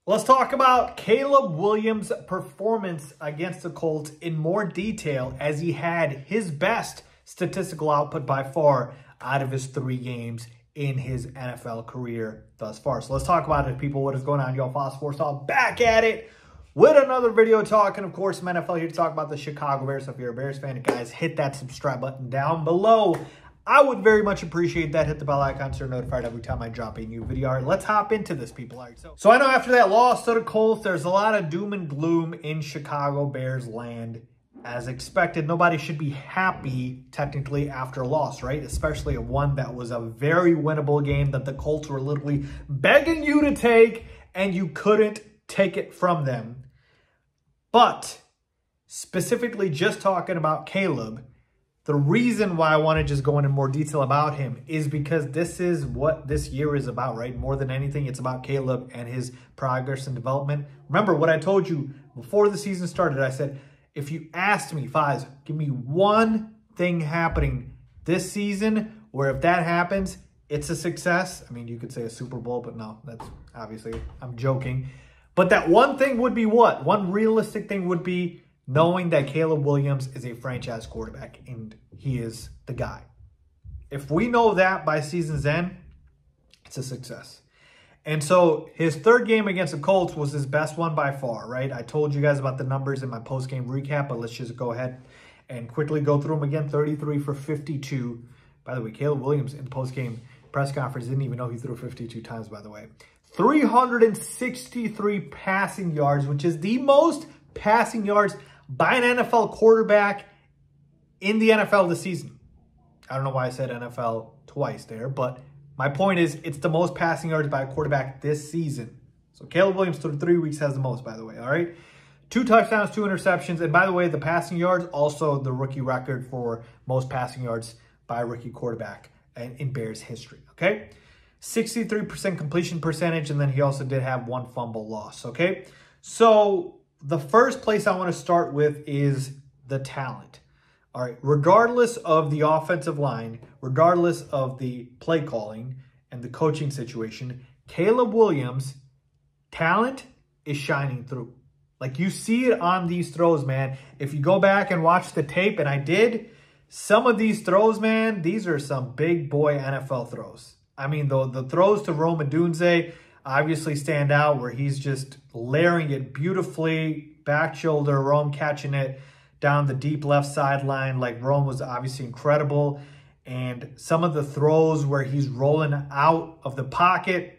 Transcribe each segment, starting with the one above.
Let's talk about Caleb Williams' performance against the Colts in more detail, as he had his best statistical output by far out of his 3 games in his NFL career thus far. So let's talk about it, people. What is going on? Y'all, Faiz Sports Talk back at it with another video talking, of course, some NFL here to talk about the Chicago Bears. So if you're a Bears fan, guys, hit that subscribe button down below. I would very much appreciate that. Hit the bell icon so you're notified every time I drop a new video. All right, let's hop into this, people. All right, so I know after that loss to the Colts, there's a lot of doom and gloom in Chicago Bears land. As expected, nobody should be happy, technically, after a loss, right? Especially one that was a very winnable game that the Colts were literally begging you to take, and you couldn't take it from them. But specifically just talking about Caleb, the reason why I want to just go into more detail about him is because this is what this year is about, right? More than anything, it's about Caleb and his progress and development. Remember what I told you before the season started. I said, if you asked me, Faiz, give me one thing happening this season where if that happens, it's a success. I mean, you could say a Super Bowl, but no, that's obviously, I'm joking. But that one thing would be what? One realistic thing would be knowing that Caleb Williams is a franchise quarterback and he is the guy. If we know that by season's end, it's a success. And so his 3rd game against the Colts was his best one by far, right? I told you guys about the numbers in my post-game recap, but let's just go ahead and quickly go through them again. 33 for 52. By the way, Caleb Williams in the post-game press conference didn't even know he threw 52 times, by the way. 363 passing yards, which is the most passing yards by an NFL quarterback in the NFL this season. I don't know why I said NFL twice there, but my point is it's the most passing yards by a quarterback this season. So Caleb Williams through 3 weeks has the most, by the way, all right? 2 touchdowns, 2 interceptions. And by the way, the passing yards, also the rookie record for most passing yards by a rookie quarterback in Bears history, okay? 63% completion percentage, and then he also did have 1 fumble loss, okay? So the first place I want to start with is the talent. All right, regardless of the offensive line, regardless of the play calling and the coaching situation, Caleb Williams' talent is shining through. Like, you see it on these throws, man. If you go back and watch the tape, and I did, some of these throws, man, these are some big boy NFL throws. I mean, the throws to Rome Odunze obviously stand out, where he's just layering it beautifully, back shoulder, Rome catching it down the deep left sideline. Like, Rome was obviously incredible. And some of the throws where he's rolling out of the pocket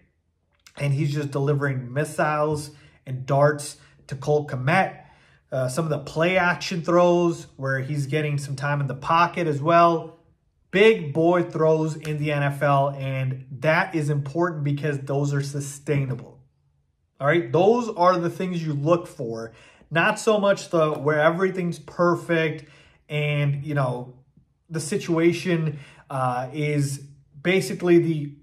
and he's just delivering missiles and darts to Cole Kmet. Some of the play action throws where he's getting some time in the pocket as well. Big boy throws in the NFL, and that is important because those are sustainable. All right, those are the things you look for, not so much where everything's perfect and, you know, the situation is basically the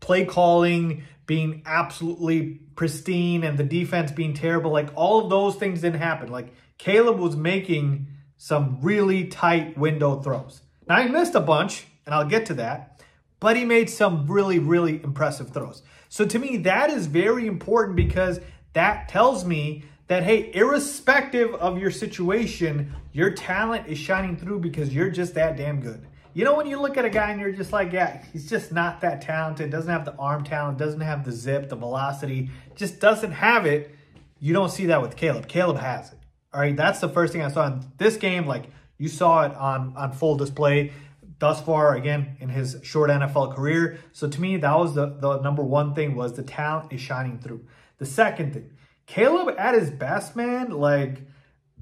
play calling being absolutely pristine and the defense being terrible. Like, all of those things didn't happen. Like, Caleb was making some really tight window throws. Now, he missed a bunch, and I'll get to that, but he made some really, really impressive throws. So to me, that is very important because that tells me that, hey, irrespective of your situation, your talent is shining through because you're just that damn good. You know, when you look at a guy and you're just like, yeah, he's just not that talented, doesn't have the arm talent, doesn't have the zip, the velocity, just doesn't have it, you don't see that with Caleb. Caleb has it. All right, that's the first thing I saw in this game. Like, you saw it on full display thus far, again, in his short NFL career. So to me, that was the number one thing, was the talent is shining through. The second thing, Caleb at his best, man, like,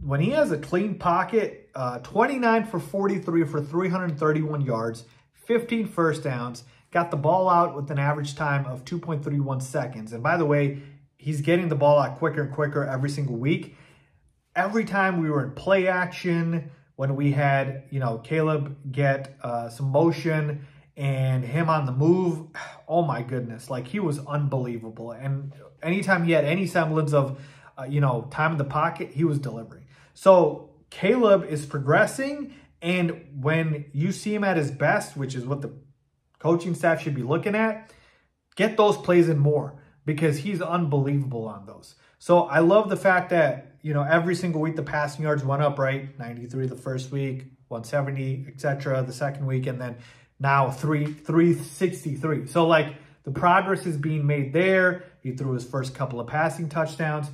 when he has a clean pocket, 29 for 43 for 331 yards, 15 first downs, got the ball out with an average time of 2.31 seconds. And by the way, he's getting the ball out quicker and quicker every single week. Every time we were in play action, when we had, you know, Caleb get some motion and him on the move, oh my goodness, like, he was unbelievable. And anytime he had any semblance of, you know, time in the pocket, he was delivering. So Caleb is progressing, and when you see him at his best, which is what the coaching staff should be looking at, get those plays in more. because he's unbelievable on those. So I love the fact that, you know, every single week the passing yards went up, right? 93 the first week, 170, etc. the second week, and then now 363. So like the progress is being made there. He threw his first couple of passing touchdowns.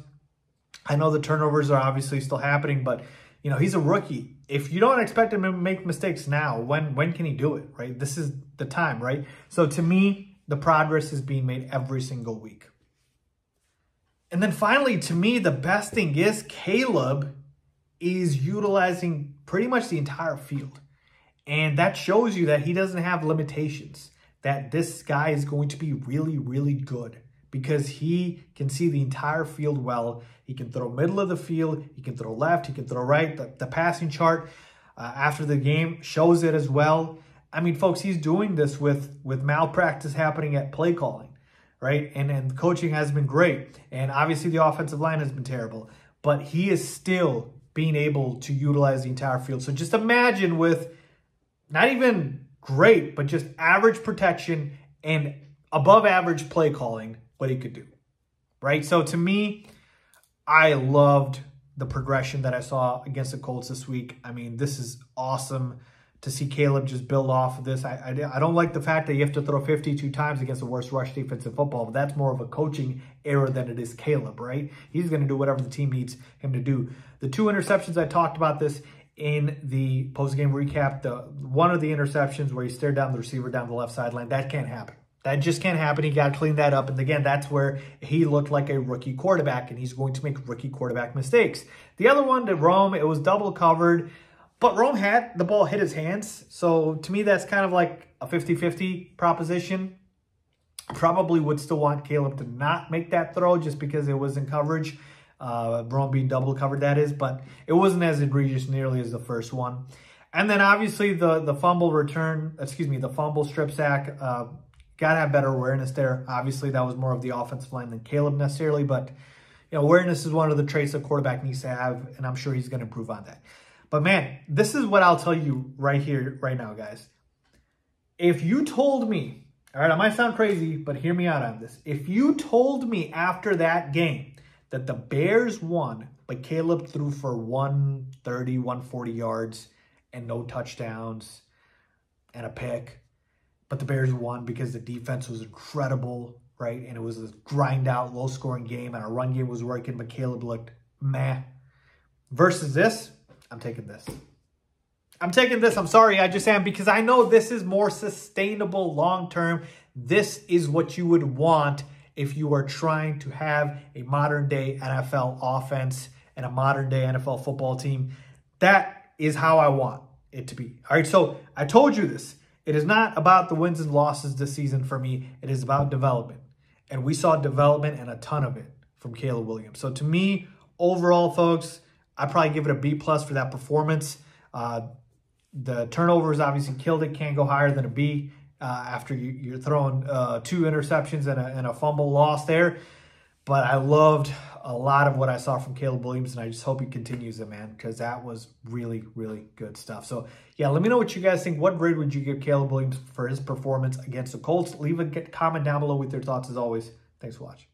I know the turnovers are obviously still happening, but you know, he's a rookie. If you don't expect him to make mistakes now, when can he do it, right? This is the time, right? So to me, the progress is being made every single week. And then finally, to me, the best thing is Caleb is utilizing pretty much the entire field. And that shows you that he doesn't have limitations, that this guy is going to be really, really good because he can see the entire field well. He can throw middle of the field. He can throw left. He can throw right. The passing chart after the game shows it as well. I mean, folks, he's doing this with malpractice happening at play calling, right? And coaching has been great. And obviously the offensive line has been terrible. But he is still being able to utilize the entire field. So just imagine with not even great, but just average protection and above average play calling, what he could do, right? So to me, I loved the progression that I saw against the Colts this week. I mean, this is awesome to see Caleb just build off of this. I don't like the fact that you have to throw 52 times against the worst rush defense in football, but that's more of a coaching error than it is Caleb, right? He's going to do whatever the team needs him to do. The 2 interceptions, I talked about this in the post-game recap. One of the interceptions where he stared down the receiver down the left sideline, that can't happen. That just can't happen. He got to clean that up. And again, that's where he looked like a rookie quarterback, and he's going to make rookie quarterback mistakes. The other one to Rome, it was double covered, but Rome had the ball hit his hands. So to me, that's kind of like a 50-50 proposition. Probably would still want Caleb to not make that throw just because it was in coverage. Rome being double covered, that is, but it wasn't as egregious nearly as the first one. And then obviously the fumble return, the fumble strip sack, got to have better awareness there. Obviously, that was more of the offensive line than Caleb necessarily, but you know, awareness is one of the traits a quarterback needs to have, and I'm sure he's going to improve on that. But man, this is what I'll tell you right here, right now, guys. If you told me, all right, I might sound crazy, but hear me out on this. If you told me after that game that the Bears won, but Caleb threw for 130, 140 yards and no touchdowns and a pick, but the Bears won because the defense was incredible, right? And it was a grind-out, low-scoring game, and our run game was working, but Caleb looked meh. Versus this, I'm taking this. I'm taking this. I'm sorry, I just am, because I know this is more sustainable long-term. This is what you would want if you are trying to have a modern-day NFL offense and a modern-day NFL football team. That is how I want it to be. All right, so I told you this. It is not about the wins and losses this season for me. It is about development. And we saw development and a ton of it from Caleb Williams. So to me, overall, folks, I'd probably give it a B+ for that performance. The turnovers obviously killed it. Can't go higher than a B after you're throwing 2 interceptions and a fumble loss there. But I loved a lot of what I saw from Caleb Williams, and I just hope he continues it, man, because that was really, really good stuff. So, yeah, let me know what you guys think. What grade would you give Caleb Williams for his performance against the Colts? Leave a comment down below with your thoughts as always. Thanks for watching.